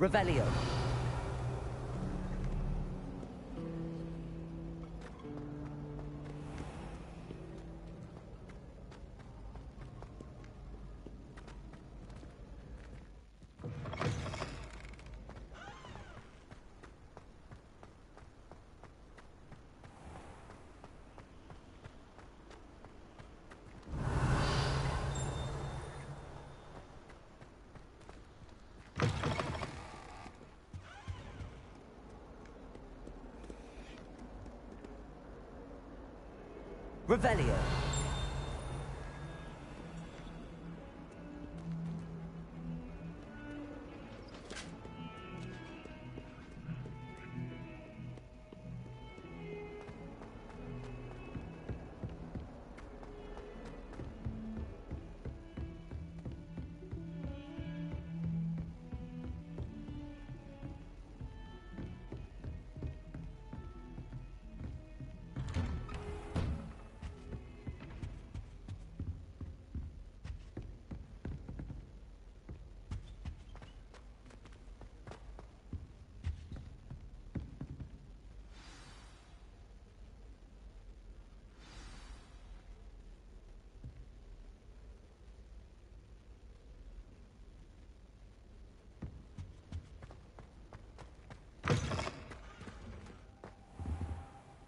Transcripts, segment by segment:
Revelio. Revelio.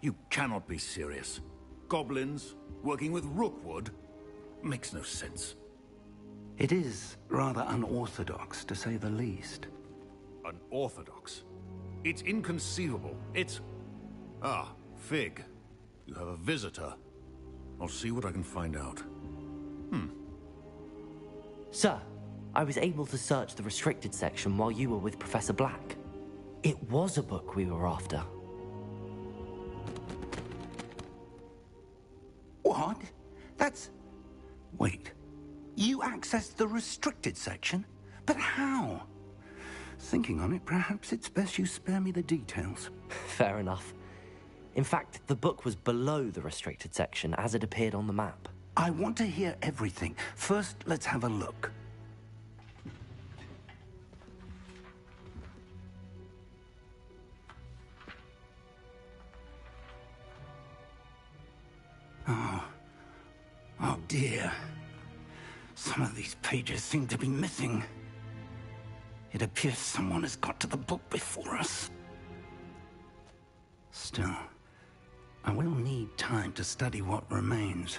You cannot be serious. Goblins working with Rookwood makes no sense. It is rather unorthodox, to say the least. Unorthodox? It's inconceivable. It's... Ah, Fig. You have a visitor. I'll see what I can find out. Sir, I was able to search the restricted section while you were with Professor Black. It was a book we were after. What? That's... Wait. You accessed the restricted section? But how? Thinking on it, perhaps it's best you spare me the details. Fair enough. In fact, the book was below the restricted section as it appeared on the map. I want to hear everything. First, let's have a look. Oh dear. Some of these pages seem to be missing. It appears someone has got to the book before us. Still, I will need time to study what remains.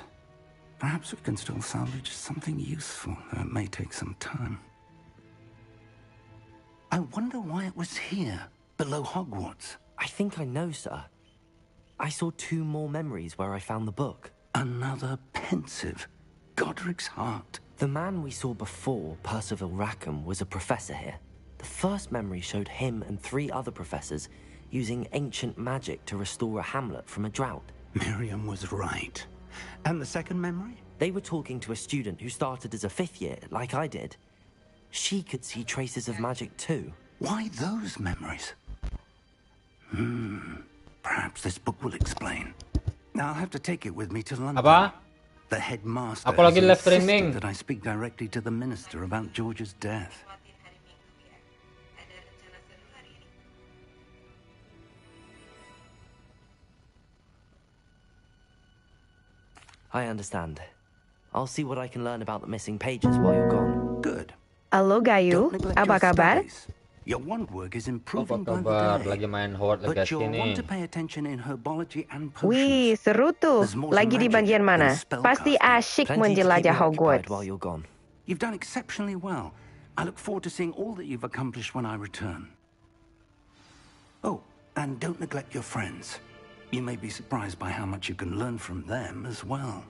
Perhaps we can still salvage something useful, though it may take some time. I wonder why it was here, below Hogwarts. I think I know, sir. I saw 2 more memories where I found the book. Another pensive. Godric's heart. The man we saw before, Percival Rackham, was a professor here. The first memory showed him and 3 other professors using ancient magic to restore a hamlet from a drought. Miriam was right. And the second memory? They were talking to a student who started as a 5th year, like I did. She could see traces of magic too. Why those memories? Perhaps this book will explain. Now I'll have to take it with me to London. Apa? The headmaster Aku lagi has live insisted streaming. that I speak directly to the minister about George's death. I understand. I'll see what I can learn about the missing pages while you're gone. Good. Halo Gayu, Don't neglect apa your kabar? studies. Your wand work is Apa improving by kabar? the day. Lagi main Hogwarts But Legacy you'll want nih. to pay attention in herbology and potions. Wih, seru tuh. There's more to Lagi di magic bagian mana? than spellcasting. Pasti asyik Plenty to keep me menjelajah occupied Hogwarts. while you're gone. You've done exceptionally well. I look forward to seeing all that you've accomplished when I return. Oh, and don't neglect your friends. You may be surprised by how much you can learn from them as well.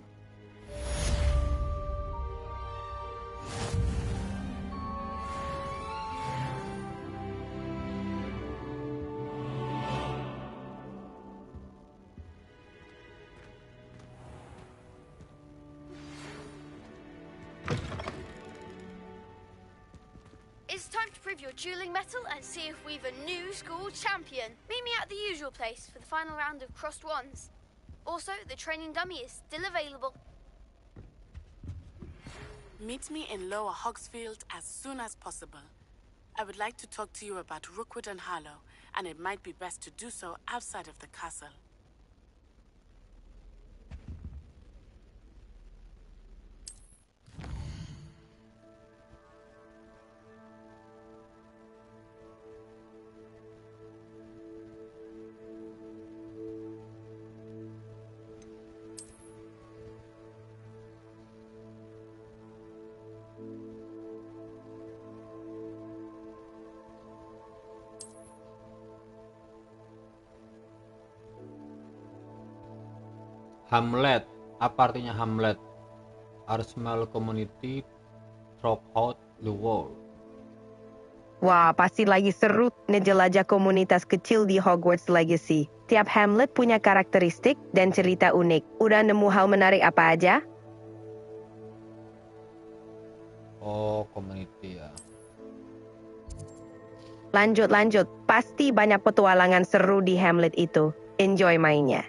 It's time to prove your dueling mettle and see if we've a new school champion. Meet me at the usual place for the final round of crossed wands. Also, the training dummy is still available. Meet me in Lower Hogsfield as soon as possible. I would like to talk to you about Rookwood and Harlow, and it might be best to do so outside of the castle. Hamlet. Apa artinya Hamlet? A small community throughout the world. Wah, pasti lagi seru ngejelajah komunitas kecil di Hogwarts Legacy. Tiap Hamlet punya karakteristik dan cerita unik. Udah nemu hal menarik apa aja? Oh, community ya. Lanjut. Pasti banyak petualangan seru di Hamlet itu. Enjoy mainnya.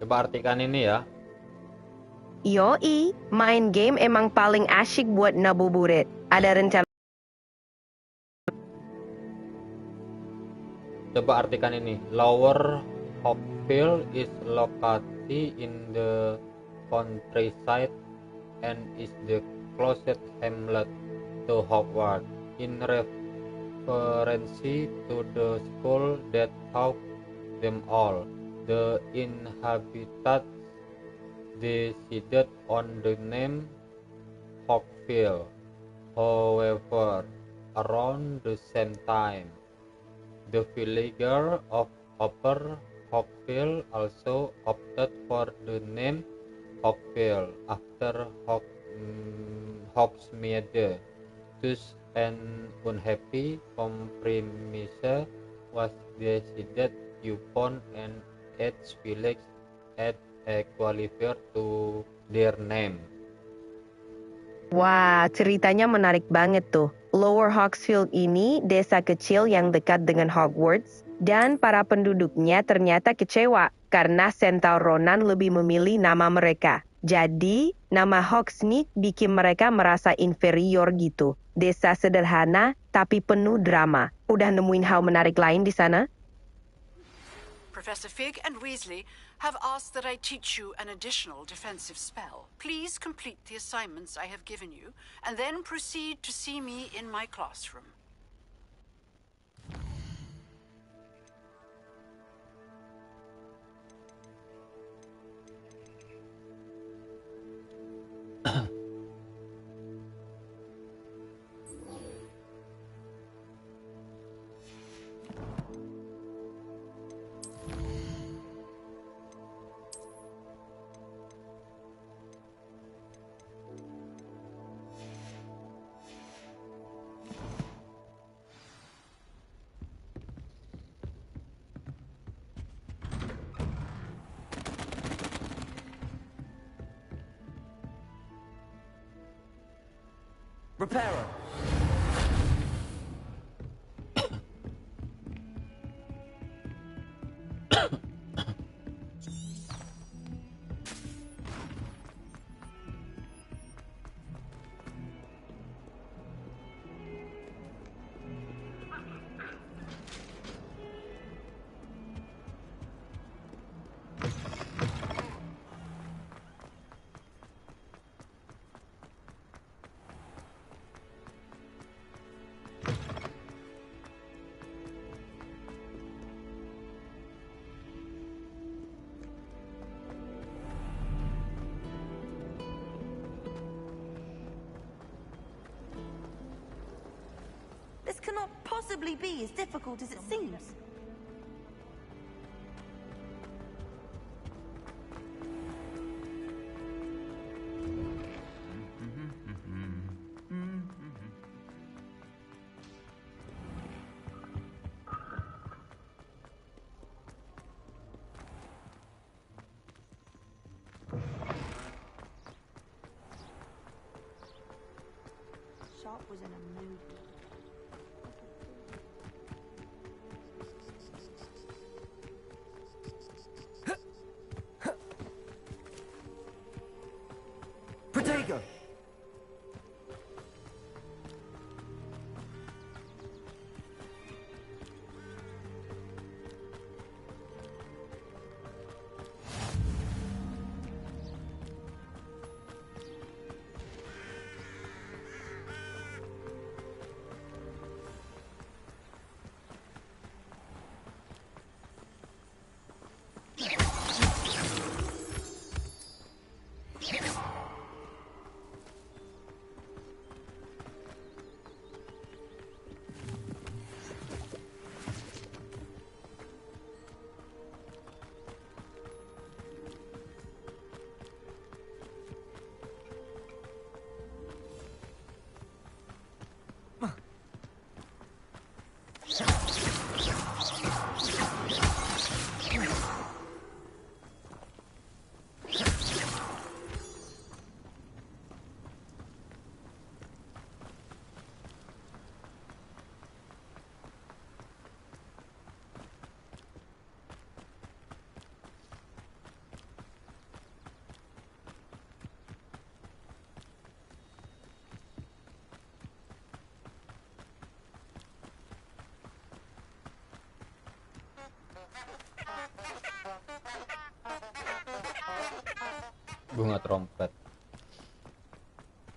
Coba artikan ini ya. Yoi, main game emang paling asyik buat ngabuburit. Ada rencana? Coba artikan ini. Lower Hogsfield is located in the countryside and is the closest hamlet to Hogwarts, in reference to the school that housed them all. The inhabitants decided on the name Hogfield. However, around the same time, the villagers of Upper Hogfield also opted for the name Hogfield after Hogsmeade. Thus, an unhappy compromise was decided upon, and each village add a qualifier to their name. Wah, ceritanya menarik banget tuh. Lower Hogsfield ini desa kecil yang dekat dengan Hogwarts, dan para penduduknya ternyata kecewa karena Centaur Ronan lebih memilih nama mereka. Jadi, nama Hogsmeade bikin mereka merasa inferior gitu. Desa sederhana, tapi penuh drama. Udah nemuin hal menarik lain di sana? Professor Fig and Weasley have asked that I teach you an additional defensive spell. Please complete the assignments I have given you, and then proceed to see me in my classroom. Repairer. This cannot possibly be as difficult as it seems. Sharp was in a mood. we go. Bunga trompet.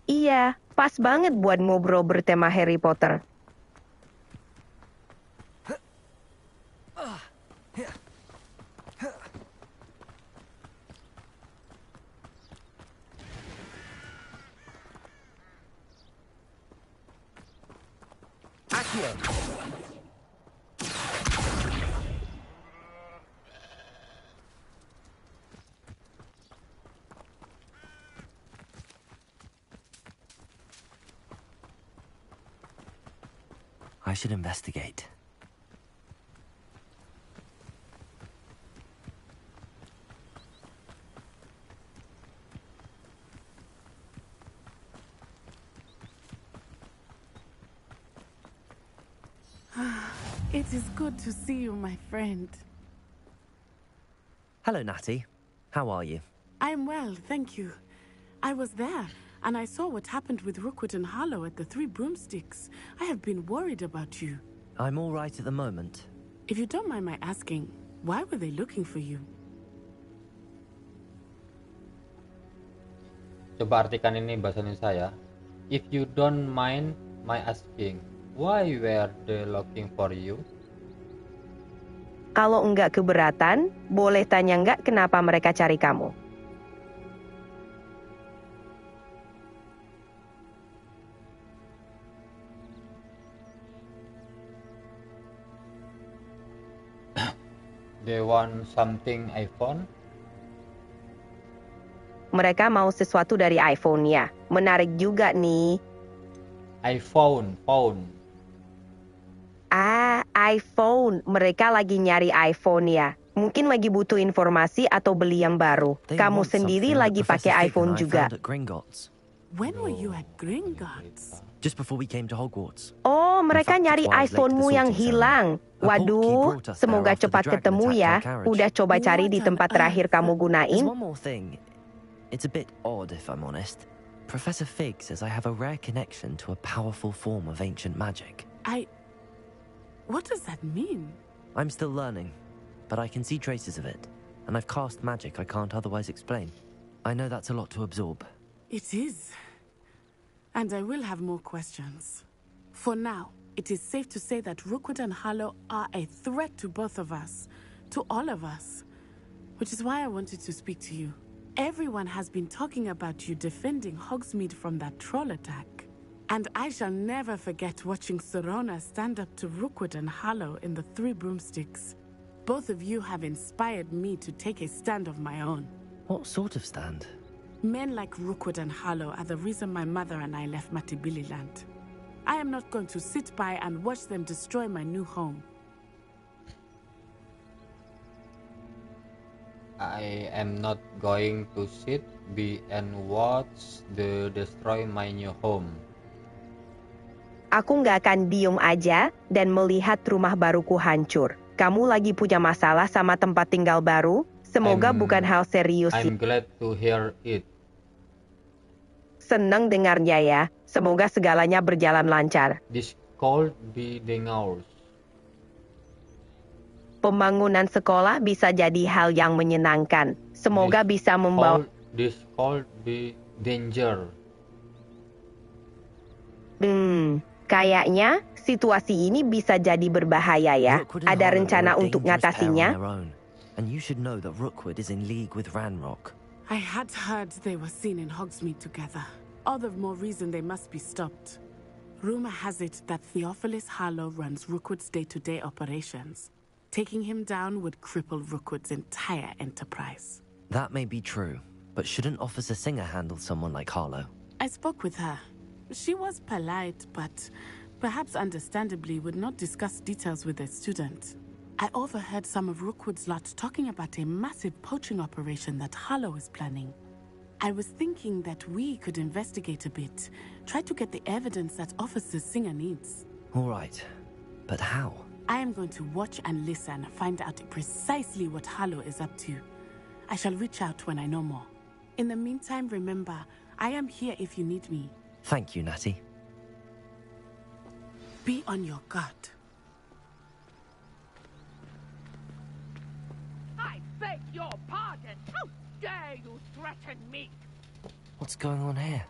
Iya, pas banget buat ngobrol bertema Harry Potter. I should investigate. It is good to see you, my friend. Hello, Natty. How are you? I'm well, thank you. I was there, and I saw what happened with Rookwood and Harlow at the Three Broomsticks. I have been worried about you. I'm all right at the moment. If you don't mind my asking, why were they looking for you? Coba artikan ini bahasa Indonesia ya. If you don't mind my asking, why were they looking for you? Kalau enggak keberatan, boleh tanya enggak kenapa mereka cari kamu? They want something iPhone? Mereka mau sesuatu dari iPhone-nya. Menarik juga nih. iPhone, phone. iPhone. Mereka lagi nyari iPhone ya. Mungkin lagi butuh informasi atau beli yang baru. They Kamu want sendiri something that lagi Professor pakai Fig iPhone and I juga. found at Gringotts. When were you at Gringotts? Just before we came to Hogwarts. Oh, mereka In fact, nyari that's why I was late to the iPhone-mu yang sorting hilang. A portkey Waduh, brought us there semoga after the cepat dragon ketemu attacked ya. our carriage. Udah coba cari di What tempat on terakhir earth? kamu There's gunain? one more thing. It's a bit odd, if I'm honest. Professor Fig says I have a rare connection to a powerful form of ancient magic. What does that mean? I'm still learning, but I can see traces of it, and I've cast magic I can't otherwise explain. I know that's a lot to absorb. It is. And I will have more questions. For now, it is safe to say that Rookwood and Harlow are a threat to both of us, to all of us. Which is why I wanted to speak to you. Everyone has been talking about you defending Hogsmeade from that troll attack. And I shall never forget watching Sorona stand up to Rookwood and Harlow in the Three Broomsticks. Both of you have inspired me to take a stand of my own. What sort of stand? Men like Rookwood and Harlow are the reason my mother and I left Matabeleland. I am not going to sit by and watch them destroy my new home. I am not going to sit by and watch the destroy my new home. Aku nggak akan diem aja dan melihat rumah baruku hancur. Kamu lagi punya masalah sama tempat tinggal baru? Semoga bukan hal serius. I'm glad to hear it. Senang dengarnya ya. Semoga segalanya berjalan lancar. This could be dangerous. Pembangunan sekolah bisa jadi hal yang menyenangkan. Semoga bisa membawa... This could be danger. Kayaknya situasi ini bisa jadi berbahaya ya. Rookwood and Ada Harlow rencana were a untuk dangerous pair on ngatasinya? their own, and you should know that Rookwood is in league with Ranrock. I had heard they were seen in Hogsmeade together. All the more reason they must be stopped. Rumor has it that Theophilus Harlow runs Rookwood's day-to-day operations. Taking him down would cripple Rookwood's entire enterprise. That may be true, but shouldn't Officer Singer handle someone like Harlow? I spoke with her. She was polite, but perhaps understandably would not discuss details with a student. I overheard some of Rookwood's lot talking about a massive poaching operation that Harlow is planning. I was thinking that we could investigate a bit, try to get the evidence that Officer Singer needs. All right, but how? I am going to watch and listen, find out precisely what Harlow is up to. I shall reach out when I know more. In the meantime, remember, I am here if you need me. Thank you, Natty. Be on your guard. I beg your pardon. How dare you threaten me? What's going on here?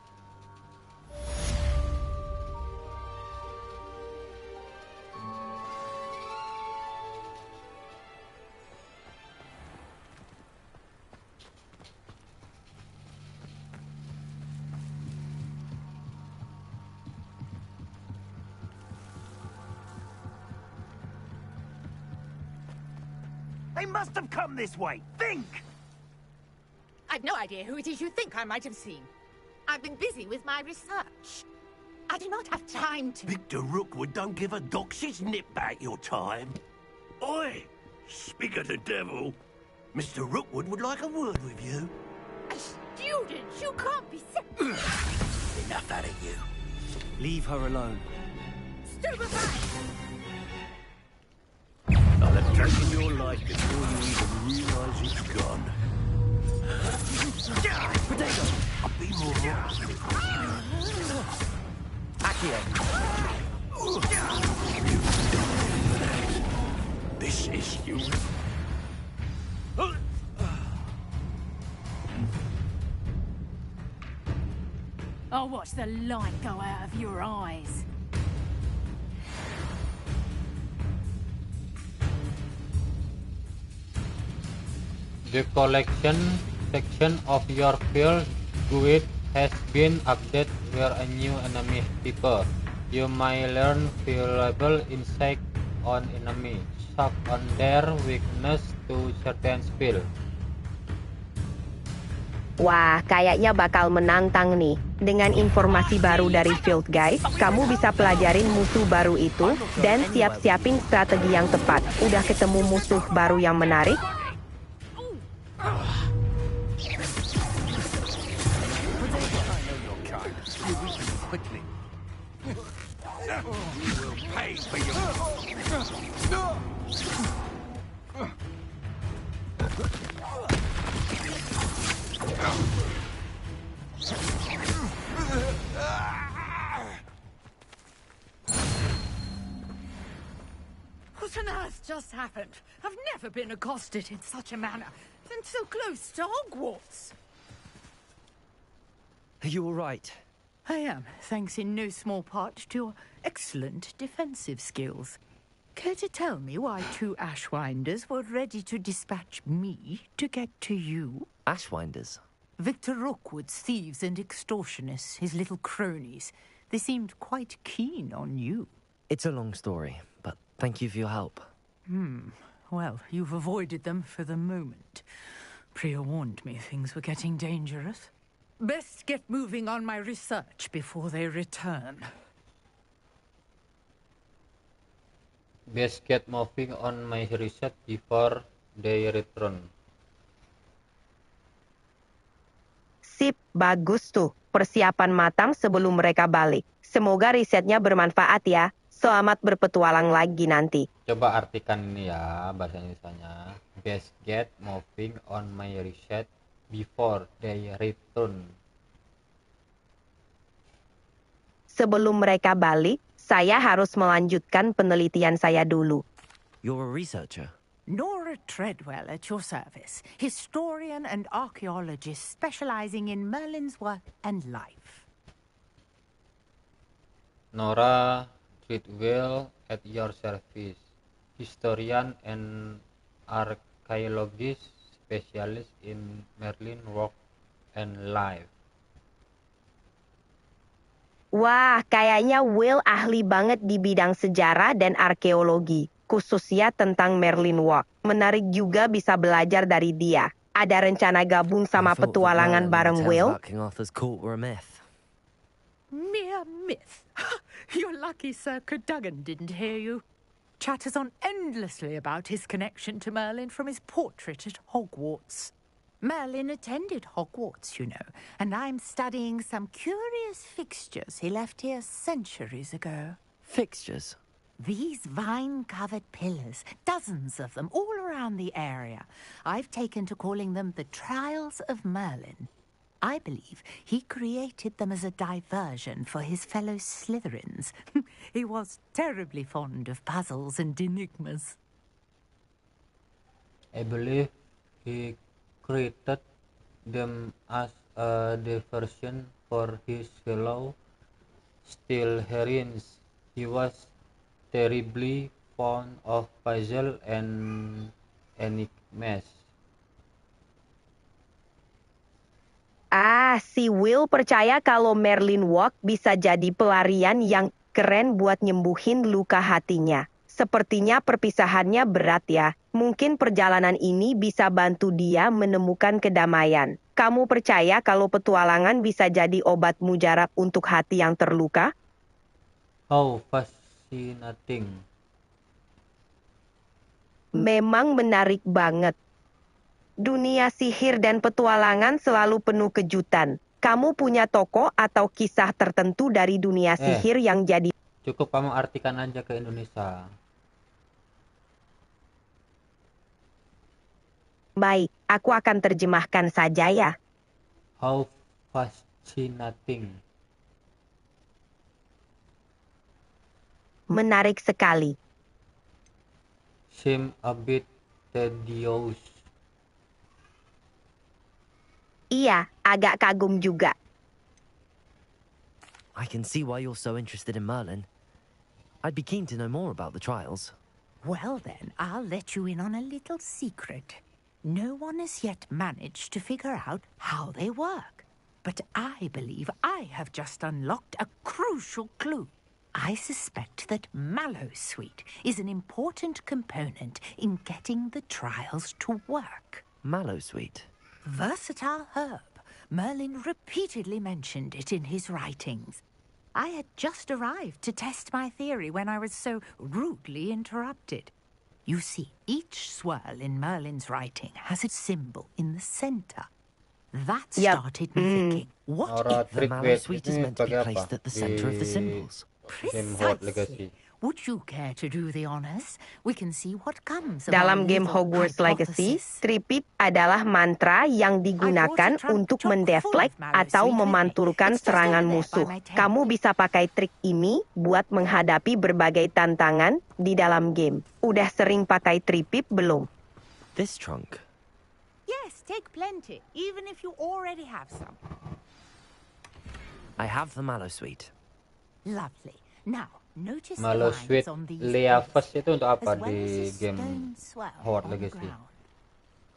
They must have come this way. Think! I've no idea who it is you think I might have seen. I've been busy with my research. I do not have time to... Victor Rookwood don't give a dox's nip back your time. Oi! Speak of the devil. Mr. Rookwood would like a word with you. A student? You can't be so... Enough out of you. Leave her alone. Stupefy! I'll have taken your life before you even realise it's gone. Potato! I'll be more... Accio! This is you. I'll watch the light go out of your eyes. The collection section of your field guide has been updated with a new enemy type. You may learn valuable insight on enemy, shock on their weakness to certain spell. Wah, kayaknya bakal menantang nih. Dengan informasi baru dari Field Guide, kamu bisa pelajarin musuh baru itu dan siap-siapin strategi yang tepat. Udah ketemu musuh baru yang menarik? What on earth just happened? I've never been accosted in such a manner, and so close to Hogwarts. Are you all right? I am, thanks in no small part to your excellent defensive skills. Care to tell me why two Ashwinders were ready to dispatch me to get to you? Ashwinders? Victor Rookwood's thieves and extortionists, his little cronies. They seemed quite keen on you. It's a long story, but thank you for your help. Well, you've avoided them for the moment. Priya warned me things were getting dangerous. Best get moving on my research before they return. Best get moving on my research before they return. Sip, bagus tuh. Persiapan matang sebelum mereka balik. Semoga risetnya bermanfaat ya. Selamat berpetualang lagi nanti. Coba artikan ini ya bahasa Indonesianya. Best get moving on my research before they return. Sebelum mereka balik, saya harus melanjutkan penelitian saya dulu. You're a researcher? Nora Treadwell at your service, historian and archaeologist specializing in Merlin's work and life. Nora Treadwell at your service, historian and archaeologist specialist in Merlin work and life. Wah, kayaknya Will ahli banget di bidang sejarah dan arkeologi, khususnya tentang Merlin Walk. Menarik juga bisa belajar dari dia. Ada rencana gabung sama petualangan bareng Will? King Arthur's court were a myth. Mere myth. You're lucky Sir Cadogan didn't hear you. Chatters on endlessly about his connection to Merlin from his portrait at Hogwarts. Merlin attended Hogwarts, you know, and I'm studying some curious fixtures he left here centuries ago. Fixtures? These vine-covered pillars, dozens of them all around the area. I've taken to calling them the Trials of Merlin. I believe he created them as a diversion for his fellow Slytherins. He was terribly fond of puzzles and enigmas. I believe he created them as a diversion for his fellow Slytherins. He was terribly fond of puzzle and enigmas. Si Will percaya kalau Merlin Walk bisa jadi pelarian yang keren buat nyembuhin luka hatinya. Sepertinya perpisahannya berat ya. Mungkin perjalanan ini bisa bantu dia menemukan kedamaian. Kamu percaya kalau petualangan bisa jadi obat mujarab untuk hati yang terluka? How fascinating. Memang menarik banget. Dunia sihir dan petualangan selalu penuh kejutan. Kamu punya tokoh atau kisah tertentu dari dunia sihir yang jadi... Cukup kamu artikan aja ke Indonesia. Baik, aku akan terjemahkan saja ya. How fascinating. Menarik sekali. Seem a bit tedious. Iya, agak kagum juga. I can see why you're so interested in Merlin. I'd be keen to know more about the trials. Well then, I'll let you in on a little secret. No one has yet managed to figure out how they work. But I believe I have just unlocked a crucial clue. I suspect that Mallowsweet is an important component in getting the trials to work. Mallowsweet? Versatile herb. Merlin repeatedly mentioned it in his writings. I had just arrived to test my theory when I was so rudely interrupted. You see, each swirl in Merlin's writing has a symbol in the center. That started me thinking, what if the Mallowsweet is meant to be placed at the center of the symbols? Precisely. Would you care to do the honors? We can see what comes. Dalam game Hogwarts Legacy, tripit adalah mantra yang digunakan untuk mendeflek atau memantulkan serangan musuh. Kamu bisa pakai trik ini buat menghadapi berbagai tantangan di dalam game. Udah sering pakai tripit belum? This trunk? Yes, take plenty, even if you already have some. I have the Mallowsweet. Lovely. Now, notice Mallowsweet Leaves itu untuk apa di game Hogwarts Legacy?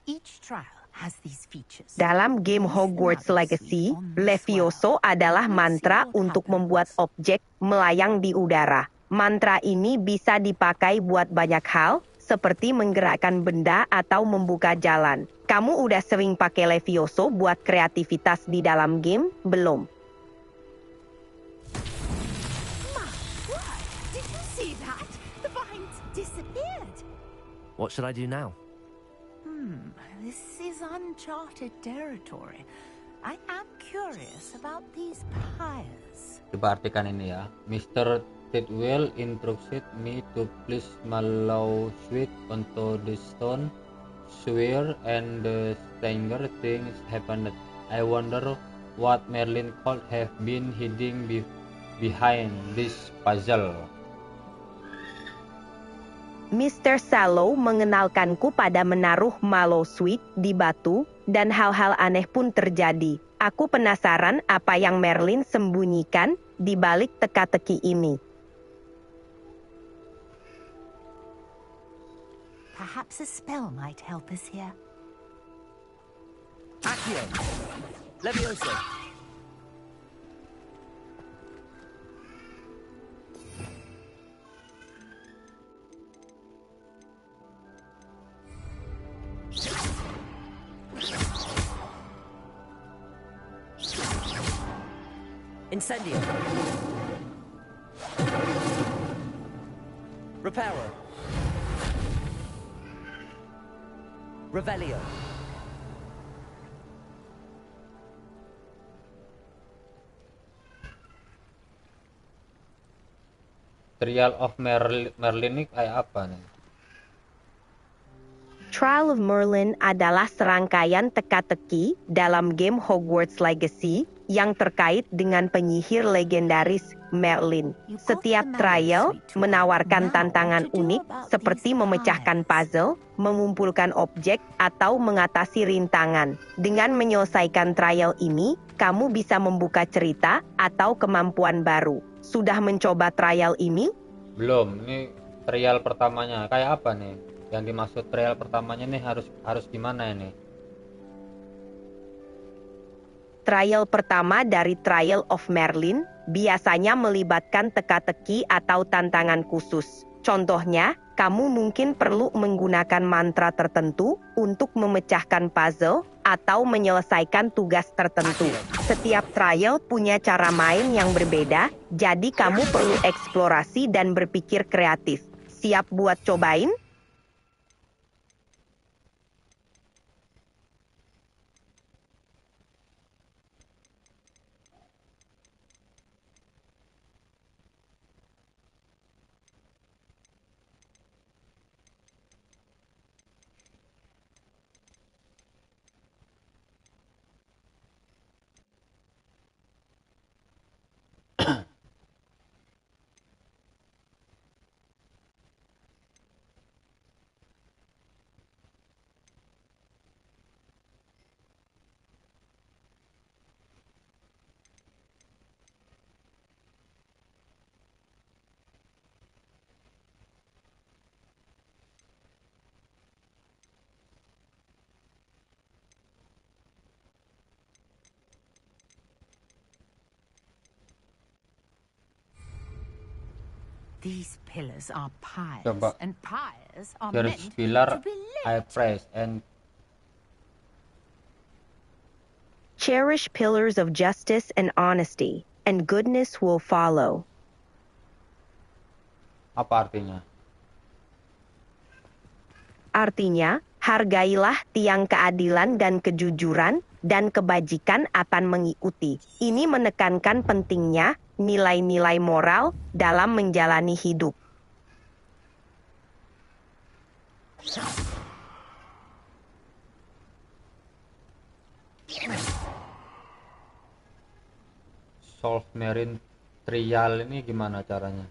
Each trial has these features. Dalam game Hogwarts Legacy, Levioso adalah mantra untuk membuat objek melayang di udara. Mantra ini bisa dipakai buat banyak hal, seperti menggerakkan benda atau membuka jalan. Kamu udah sering pakai Levioso buat kreativitas di dalam game, belum? What should I do now? This is uncharted territory. I am curious about these pyres. Coba artikan ini ya. Mr. Tidwell instructed me to place Mallowsweet onto the stone sphere and the stranger things happened. I wonder what Merlin could have been hiding behind this puzzle? Mr. Sallow mengenalkanku pada menaruh mallow sweet di batu, dan hal-hal aneh pun terjadi. Aku penasaran apa yang Merlin sembunyikan di balik teka-teki ini. Perhaps a spell might help us here. Accio. Levioso. Incendio. Reparo. Revelio. Trial of Merlin ini kayak apa nih? Trial of Merlin adalah serangkaian teka-teki dalam game Hogwarts Legacy yang terkait dengan penyihir legendaris Merlin. Setiap trial menawarkan tantangan unik seperti memecahkan puzzle, mengumpulkan objek, atau mengatasi rintangan. Dengan menyelesaikan trial ini, kamu bisa membuka cerita atau kemampuan baru. Sudah mencoba trial ini? Belum, ini trial pertamanya. Kayak apa nih? Yang dimaksud trial pertamanya nih harus gimana ini? Trial pertama dari Trial of Merlin biasanya melibatkan teka-teki atau tantangan khusus. Contohnya, kamu mungkin perlu menggunakan mantra tertentu untuk memecahkan puzzle atau menyelesaikan tugas tertentu. Setiap trial punya cara main yang berbeda, jadi kamu perlu eksplorasi dan berpikir kreatif. Siap buat cobain? These pillars are piles, Coba. and piles are There's meant pillar to be I lit. press and Cherish pillars of justice and honesty, and goodness will follow. apa artinya? Artinya, hargailah tiang keadilan dan kejujuran, dan kebajikan akan mengikuti. Ini menekankan pentingnya nilai-nilai moral dalam menjalani hidup. Solve Marine Trial ini gimana caranya?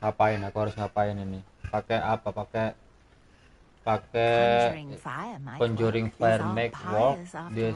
Ngapain? Aku harus ngapain ini? Pakai apa? Pakai Conjuring Fire make work this.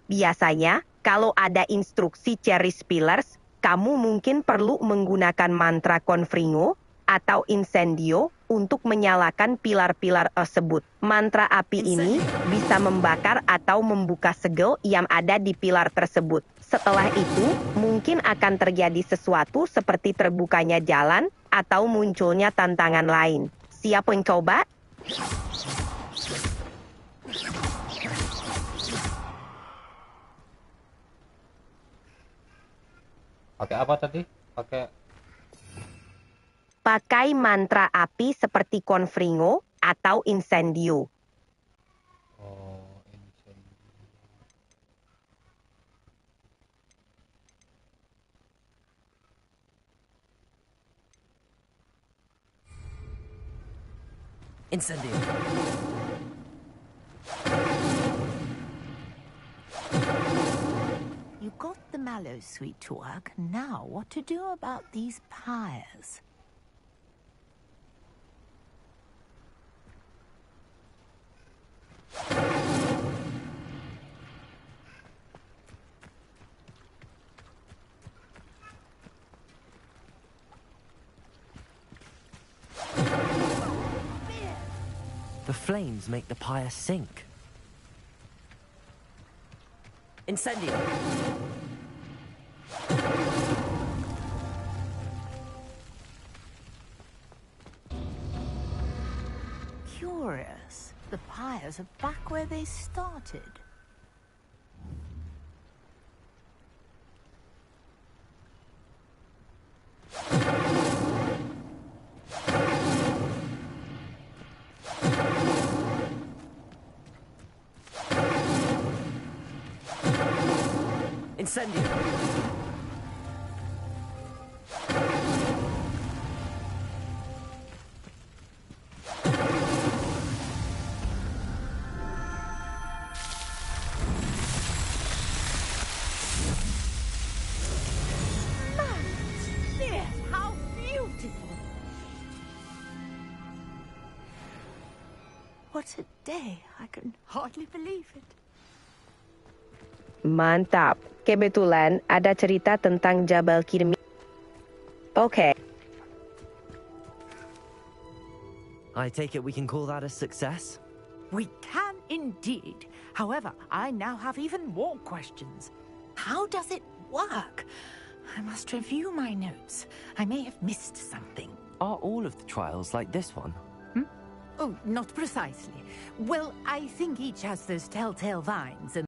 Biasanya, kalau ada instruksi Cherish Pillars, kamu mungkin perlu menggunakan mantra Confringo atau Incendio untuk menyalakan pilar-pilar tersebut. Mantra api ini bisa membakar atau membuka segel yang ada di pilar tersebut. Setelah itu, mungkin akan terjadi sesuatu seperti terbukanya jalan atau munculnya tantangan lain. Siap mencoba? Pakai apa tadi? Pakai mantra api seperti Confringo atau Incendio. Incendio. You got the mallow suite to work, now what to do about these pyres? The flames make the pyre sink. Incendio. Curious. The pyres are back where they started. Incendio. Dear, how beautiful! What a day. I can hardly believe it. Mantap. Kebetulan ada cerita tentang Jabal Kirmi. Oke. I take it we can call that a success? We can indeed. However, I now have even more questions. How does it work? I must review my notes. I may have missed something. Are all of the trials like this one? Oh, not precisely. Well, I think each has those telltale vines and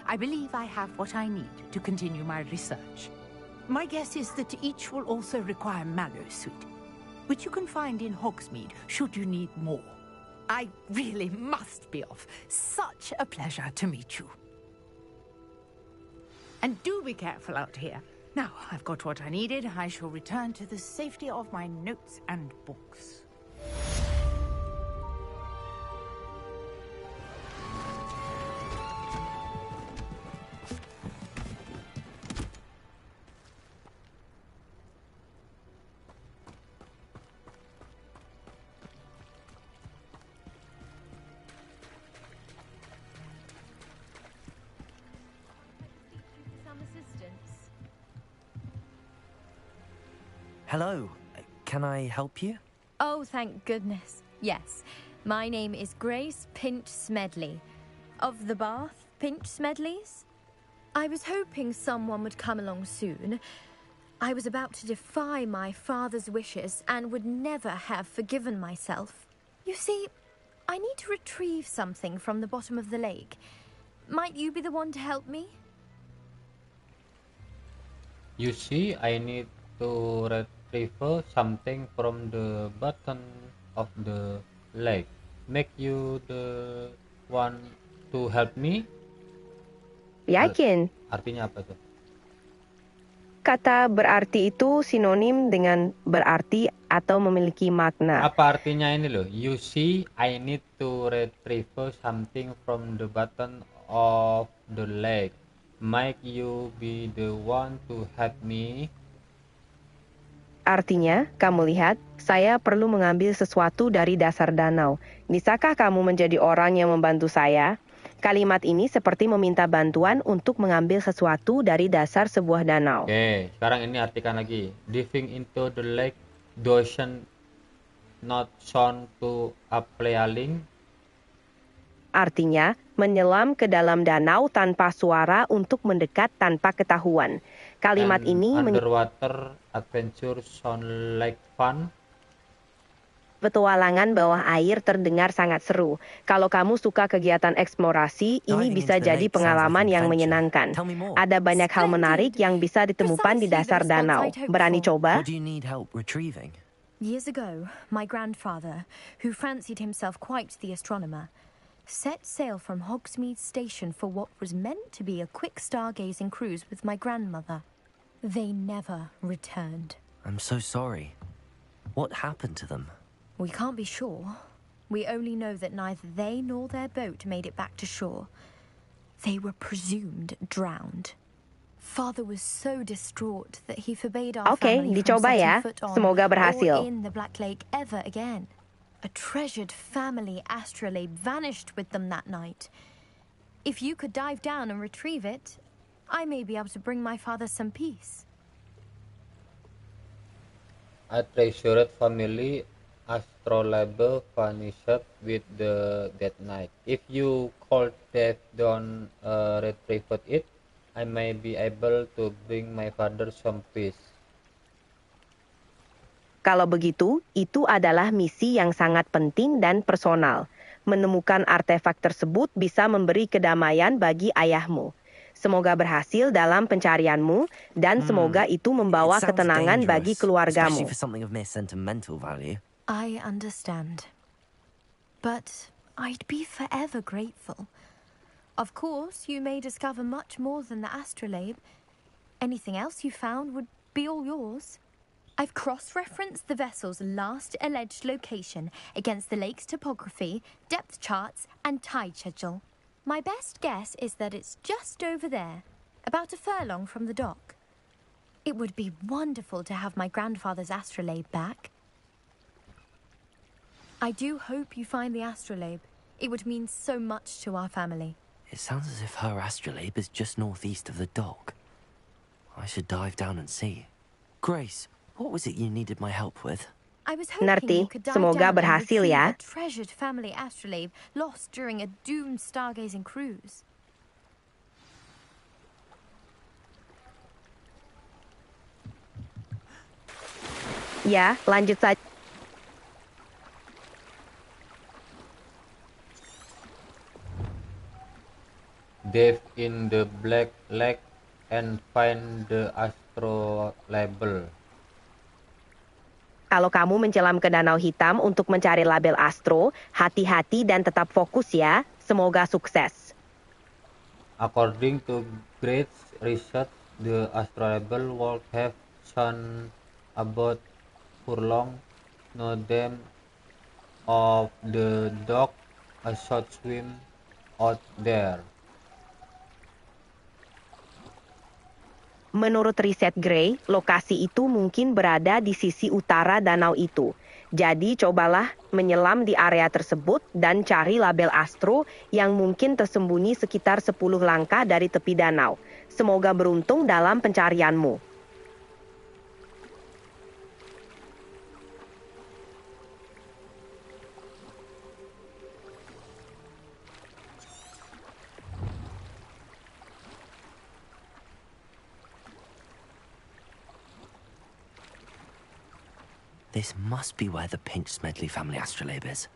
I believe I have what I need to continue my research. My guess is that each will also require mallow suite, which you can find in Hogsmeade should you need more. I really must be off. Such a pleasure to meet you. And do be careful out here. Now, I've got what I needed. I shall return to the safety of my notes and books. Hello. Can I help you? Oh, thank goodness. Yes. My name is Grace Pinch Smedley. Of the Bath Pinch Smedleys. I was hoping someone would come along soon. I was about to defy my father's wishes and would never have forgiven myself. You see, I need to retrieve something from the bottom of the lake. Might you be the one to help me? You see, I need to retrieve something from the bottom of the lake. Make you the one to help me? Yakin? Artinya apa tuh? Kata berarti itu sinonim dengan berarti atau memiliki makna. Apa artinya ini loh? You see, I need to retrieve something from the bottom of the lake. Make you be the one to help me. Artinya, kamu lihat, saya perlu mengambil sesuatu dari dasar danau. Bisakah kamu menjadi orang yang membantu saya? Kalimat ini seperti meminta bantuan untuk mengambil sesuatu dari dasar sebuah danau. Oke, sekarang ini artikan lagi. Diving into the lake doesn't not sound too appealing. Artinya, menyelam ke dalam danau tanpa suara untuk mendekat tanpa ketahuan. Kalimat ini underwater adventure sound like fun. Petualangan bawah air terdengar sangat seru. Kalau kamu suka kegiatan eksplorasi, ini bisa jadi pengalaman yang menyenangkan. Ada banyak hal menarik yang bisa ditemukan di dasar danau. Berani coba? Years ago, my grandfather, who fancied himself quite the astronomer, set sail from Hogsmeade Station for what was meant to be a quick stargazing cruise with my grandmother. They never returned. I'm so sorry. What happened to them? We can't be sure. We only know that neither they nor their boat made it back to shore. They were presumed drowned. Father was so distraught that he forbade our family from dicoba setting ya. foot on Semoga berhasil. or in the Black Lake ever again. A treasured family astrolabe vanished with them that night. If you could dive down and retrieve it, I may be able to bring my father some peace. A treasured family astrolabe vanished with that night. If you could dive down retrieve it, I may be able to bring my father some peace. Kalau begitu, itu adalah misi yang sangat penting dan personal. Menemukan artefak tersebut bisa memberi kedamaian bagi ayahmu. Semoga berhasil dalam pencarianmu dan semoga itu membawa ketenangan bagi keluargamu. Especially for something of mere sentimental value. I understand. But I'd be forever grateful. Of course, you may discover much more than the astrolabe. Anything else you found would be all yours. I've cross-referenced the vessel's last alleged location against the lake's topography, depth charts, and tide schedule. My best guess is that it's just over there, about a furlong from the dock. It would be wonderful to have my grandfather's astrolabe back. I do hope you find the astrolabe. It would mean so much to our family. It sounds as if her astrolabe is just northeast of the dock. I should dive down and see. Grace, what was it you needed my help with? I was hoping Narti, you could dive semoga down and berhasil retrieve ya. a treasured family astrolabe lost during a doomed stargazing cruise. Ya, lanjut saja. Dive in the Black Lake and find the astrolabe. Kalau kamu menyelam ke Danau Hitam untuk mencari label astro, hati-hati dan tetap fokus ya. Semoga sukses. According to Grace's research, the astrolabe would have shone about furlong north of the dock, a short swim out there. Menurut riset Gray, lokasi itu mungkin berada di sisi utara danau itu. Jadi cobalah menyelam di area tersebut dan cari label astro yang mungkin tersembunyi sekitar 10 langkah dari tepi danau. Semoga beruntung dalam pencarianmu. This must be where the Pinch Smedley family astrolabe is.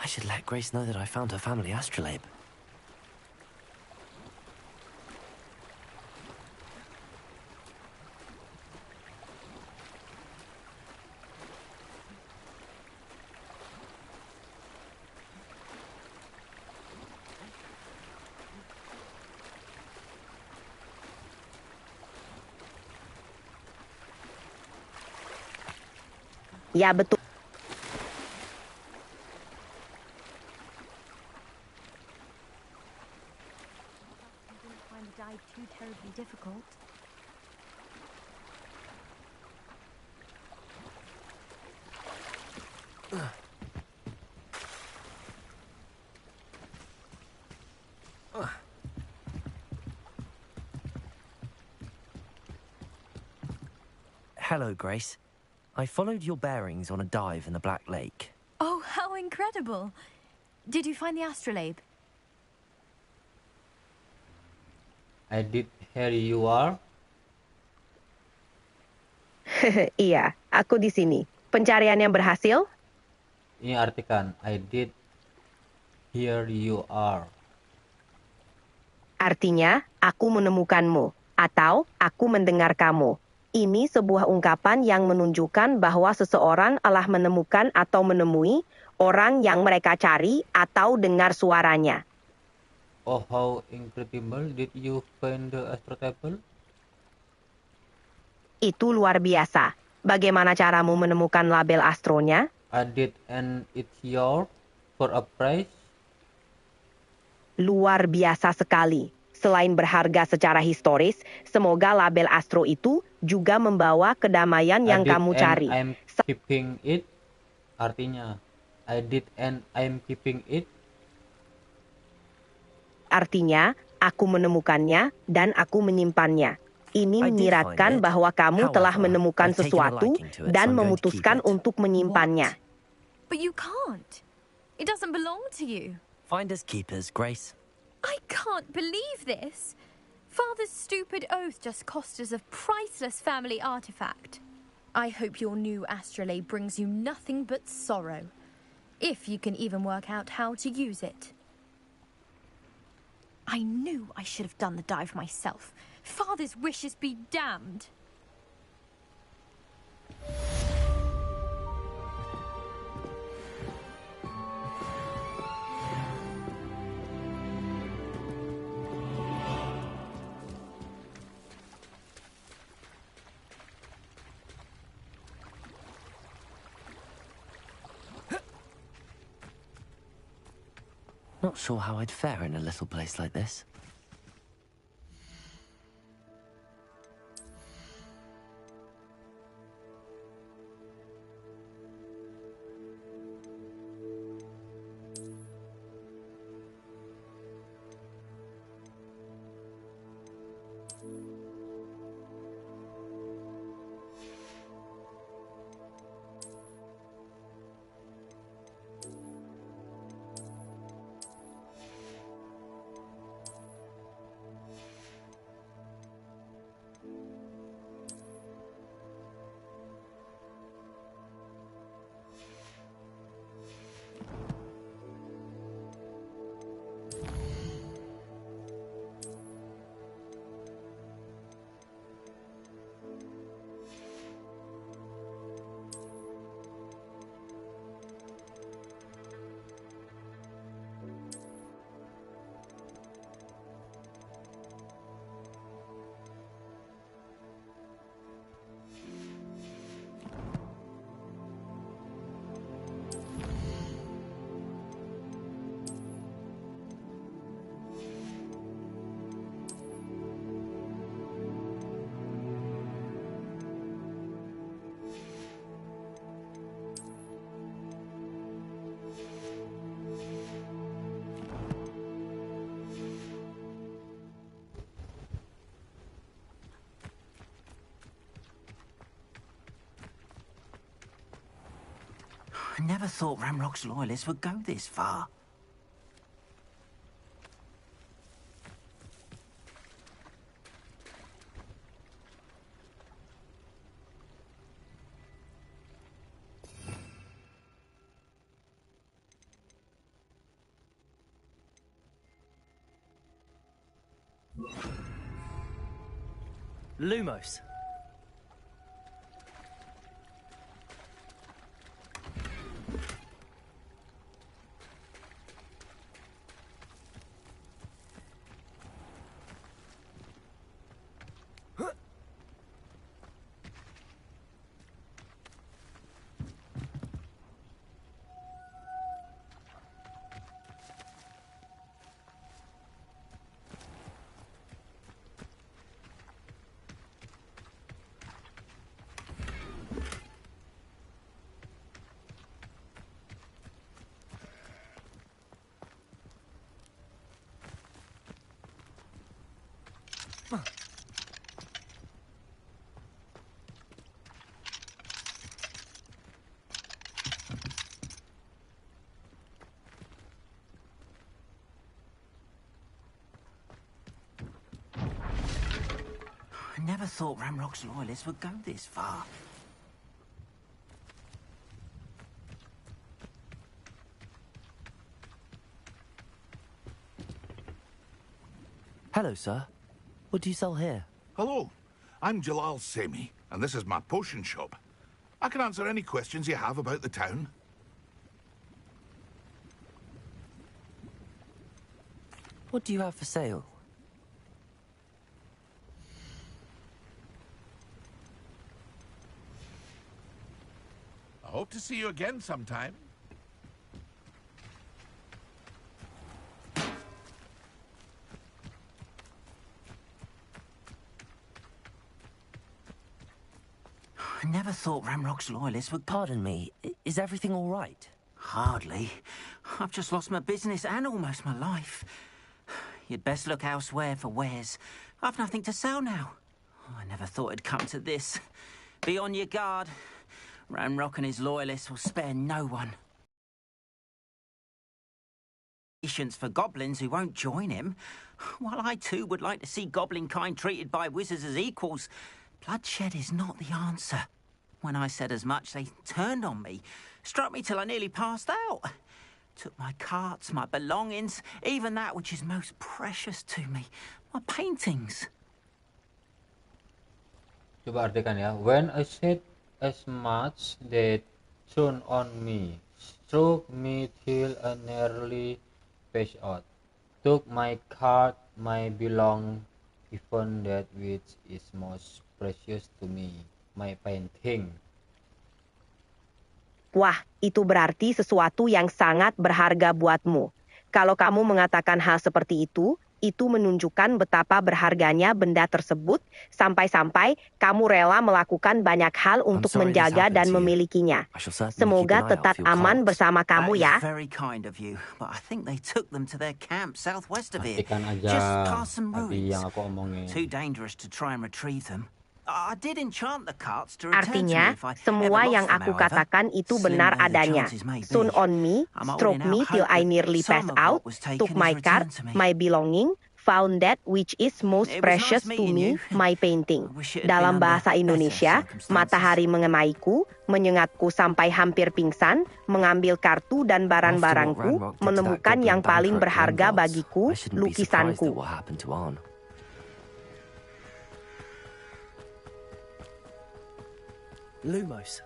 I should let Grace know that I found her family astrolabe. Ya, betul. Too terribly difficult. Hello, Grace. I followed your bearings on a dive in the Black Lake. Oh, how incredible! Did you find the astrolabe? I did. Here you are. Iya, aku di sini. Pencariannya berhasil? Ini artikan, I did. Here you are. Artinya, aku menemukanmu, atau aku mendengar kamu. Ini sebuah ungkapan yang menunjukkan bahwa seseorang telah menemukan atau menemui orang yang mereka cari atau dengar suaranya. Oh, how incredible. Did you find the astro table? Itu luar biasa. Bagaimana caramu menemukan label astronya? I did, and it's yours for a price. Luar biasa sekali. Selain berharga secara historis, semoga label astro itu juga membawa kedamaian yang kamu cari. I'm keeping it. Artinya, I did and I'm keeping it. Artinya, aku menemukannya dan aku menyimpannya. Ini menyiratkan bahwa kamu telah menemukan sesuatu dan memutuskan untuk menyimpannya. But you can't. It doesn't belong to you. Finders keepers, Grace. I can't believe this. Father's stupid oath just cost us a priceless family artifact. I hope your new astrolabe brings you nothing but sorrow. If you can even work out how to use it. I knew I should have done the dive myself. Father's wishes be damned. Not sure how I'd fare in a little place like this. I never thought Ramrock's loyalists would go this far. Lumos. I never thought Ramrock's loyalists would go this far. Hello, sir. What do you sell here? Hello, I'm Jalal Semi, and this is my potion shop. I can answer any questions you have about the town. What do you have for sale? I hope to see you again sometime. I never thought Ramrock's loyalists would... Pardon me, is everything all right? Hardly. I've just lost my business and almost my life. You'd best look elsewhere for wares. I've nothing to sell now. I never thought it'd come to this. Be on your guard. Ramrock and his loyalists will spare no one. Patience for goblins who won't join him. While I too would like to see goblin kind treated by wizards as equals, bloodshed is not the answer. When I said as much, they turned on me, struck me till I nearly passed out. Took my carts, my belongings, even that which is most precious to me, my paintings. Coba artikan ya. When I said as much, they turned on me, struck me till I nearly passed out. Took my cart, my belong, even that which is most precious to me, my painting. Wah, itu berarti sesuatu yang sangat berharga buatmu. Kalau kamu mengatakan hal seperti itu menunjukkan betapa berharganya benda tersebut, sampai-sampai kamu rela melakukan banyak hal untuk menjaga dan memilikinya. Semoga tetap aman bersama kamu ya. Very kind of you, but I think they took them to their camp southwest of here. Pastikan aja Just past some tadi ruins. yang aku omongin. Too dangerous to try and retrieve them. I did enchant the carts to return Artinya, to me if I semua ever yang lost them, aku however. katakan itu Slim benar though the adanya. chances may be. Soon on me, I'm struck holding me out till hope I that nearly some passed of out, what was taken took is my cart, returned to me. my belonging, found that which is most It was precious nice to meeting me, you. my painting. I wish it had Dalam been under bahasa Indonesia, better circumstances. matahari mengemaiku, menyengatku sampai hampir pingsan, mengambil kartu dan barang-barangku, menemukan yang paling berharga bagiku, lukisanku. Lumos.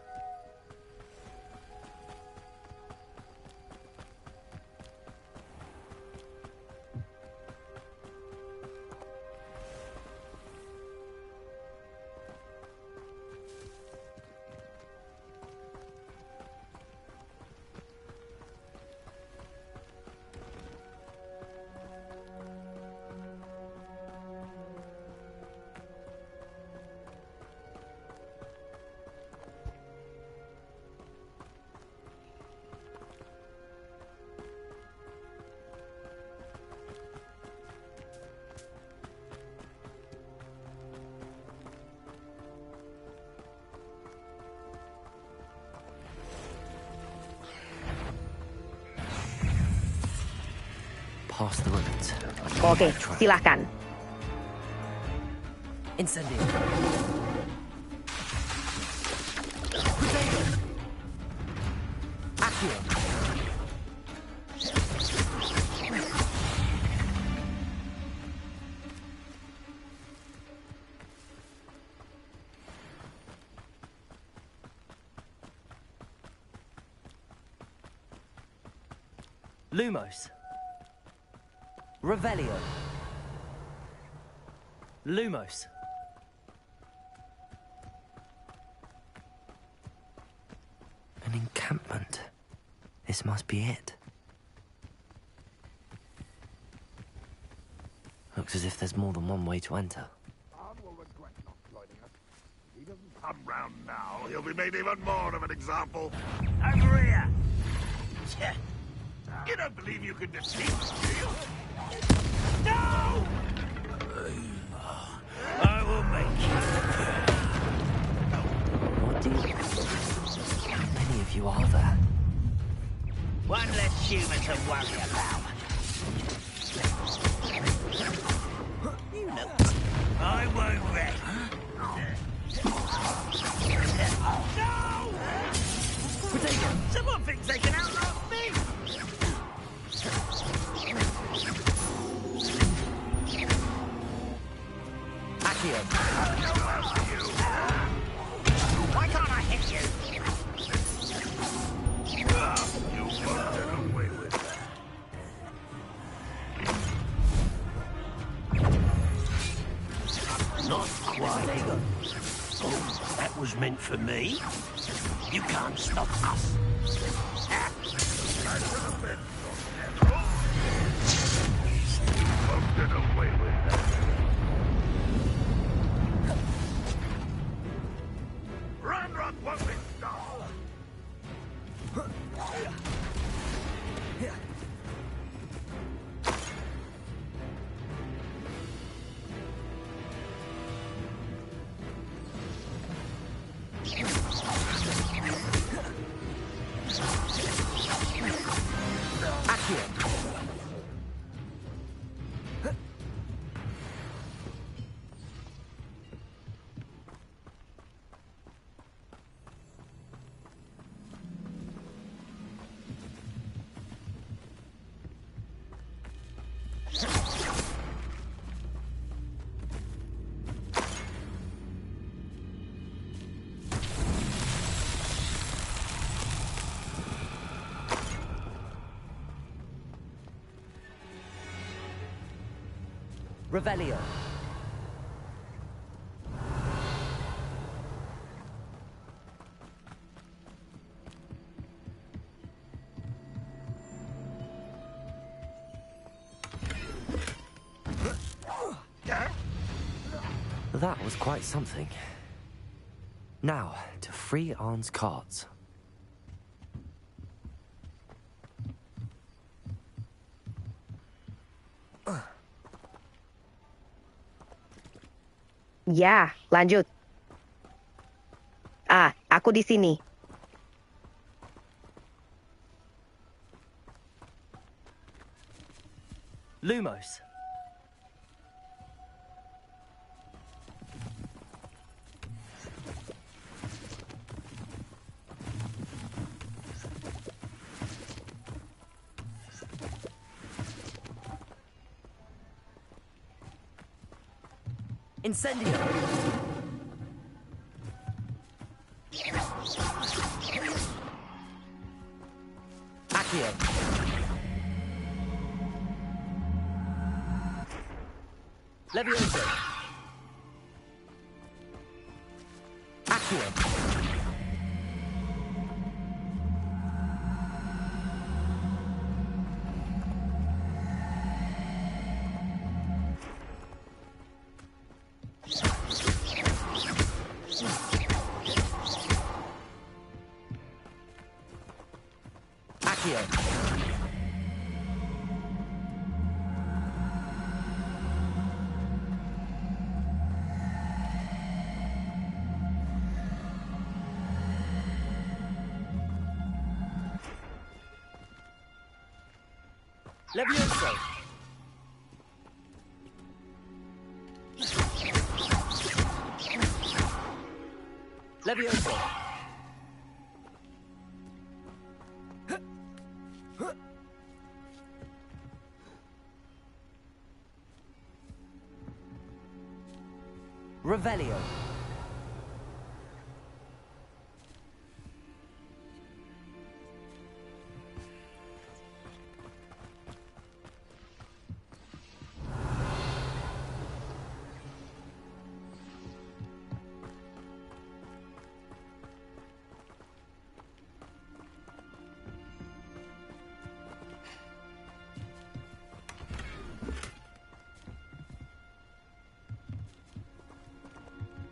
Past the ruins. Oke, silahkan. Incendio. Accio. Lumos. Revelio. Lumos. An encampment. This must be it. Looks as if there's more than one way to enter. If he doesn't come round now, he'll be made even more of an example. Over here. You don't believe you can defeat me, do you? No! I will make you. What do you... How many of you are there? One less human to worry about. You know, I won't rest. No! Someone thinks they can outlast me! Accio. Why can't I hit you? You won't get away with that. Not quite. Oh, that was meant for me. You can't stop us. Won't get away with that. Run, run, what we stall. Revelio. That was quite something. Now, to free Arn's cards. Ya, lanjut. Aku di sini. Lumos. Incendio. Accio. Levioso. Accio. Levioso. Levioso. Revelio.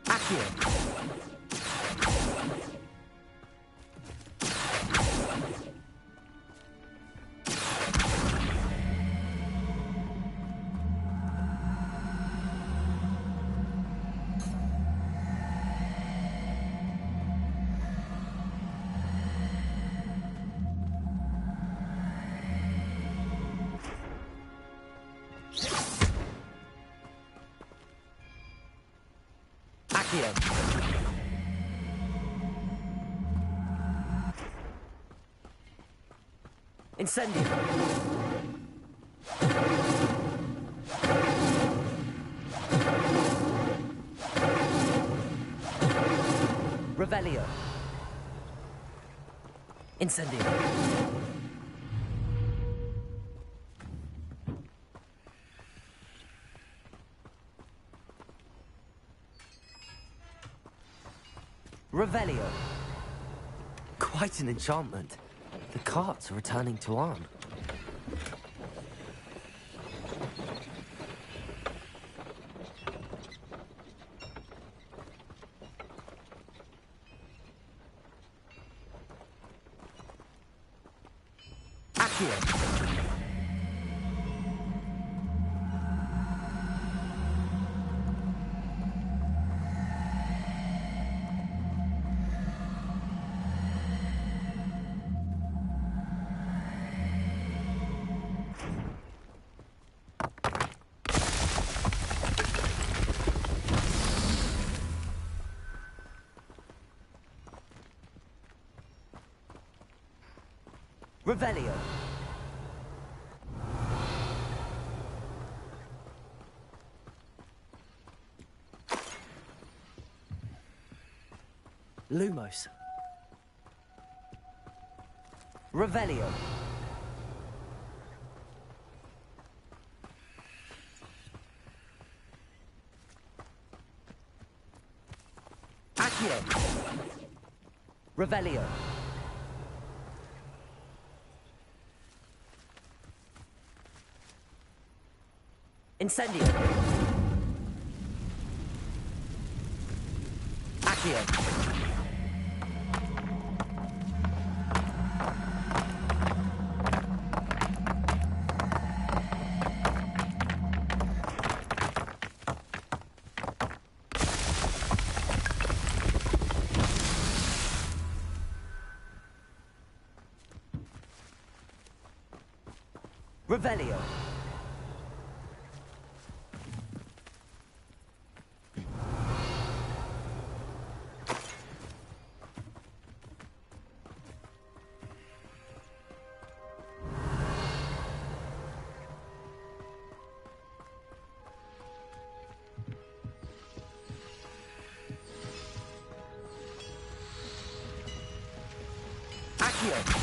Accio. Incendio. Revelio. Incendio. Revelio. Quite an enchantment. The carts are returning to Arn. Revelio. Lumos. Revelio. Accio. Revelio. Incendio. Accio. Revelio. Accio.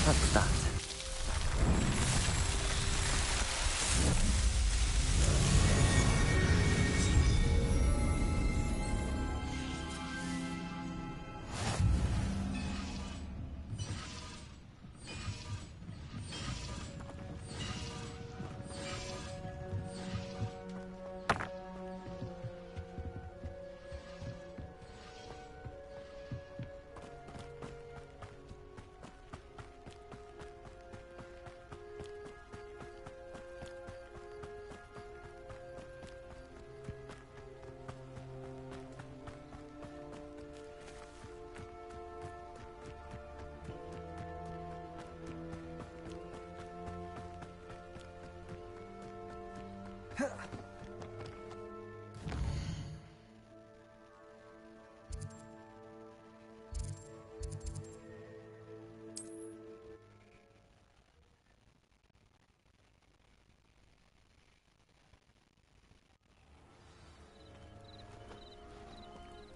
What's that?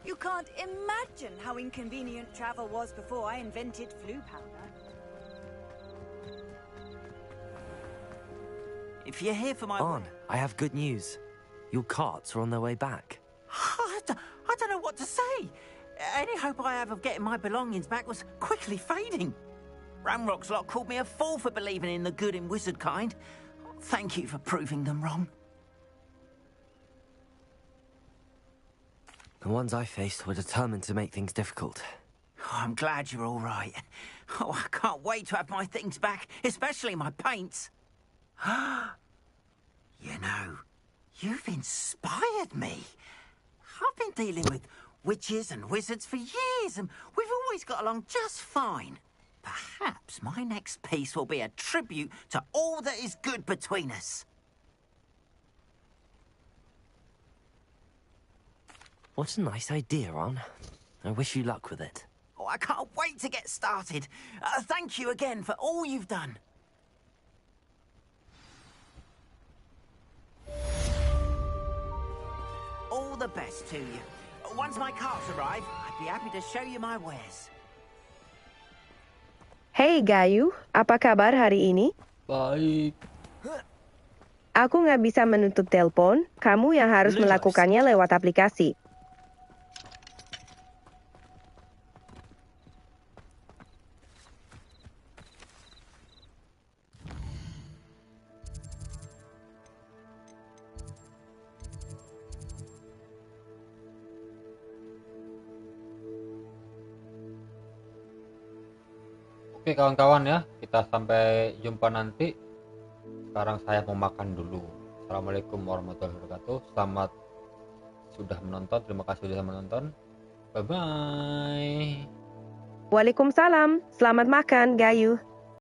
You can't imagine how inconvenient travel was before I invented flu powder. If you're here for my... Arn, I have good news. Your carts are on their way back. I don't know what to say. Any hope I have of getting my belongings back was quickly fading. Ramrock's lot called me a fool for believing in the good in wizard kind. Thank you for proving them wrong. The ones I faced were determined to make things difficult. Oh, I'm glad you're all right. Oh, I can't wait to have my things back, especially my paints. You know, you've inspired me. I've been dealing with witches and wizards for years, and we've always got along just fine. Perhaps my next piece will be a tribute to all that is good between us. What a nice idea, Arn. I wish you luck with it. Oh, I can't wait to get started. Thank you again for all you've done. All the best to you. Once my carts arrive, I'd be happy to show you my wares. Hey Gayu, apa kabar hari ini? Baik. Aku nggak bisa menutup telepon, kamu yang harus melakukannya lewat aplikasi. Oke kawan-kawan ya, kita sampai jumpa nanti. Sekarang saya mau makan dulu. Assalamualaikum warahmatullahi wabarakatuh. Selamat sudah menonton, terima kasih sudah menonton. Bye bye. Waalaikumsalam, selamat makan Gayu.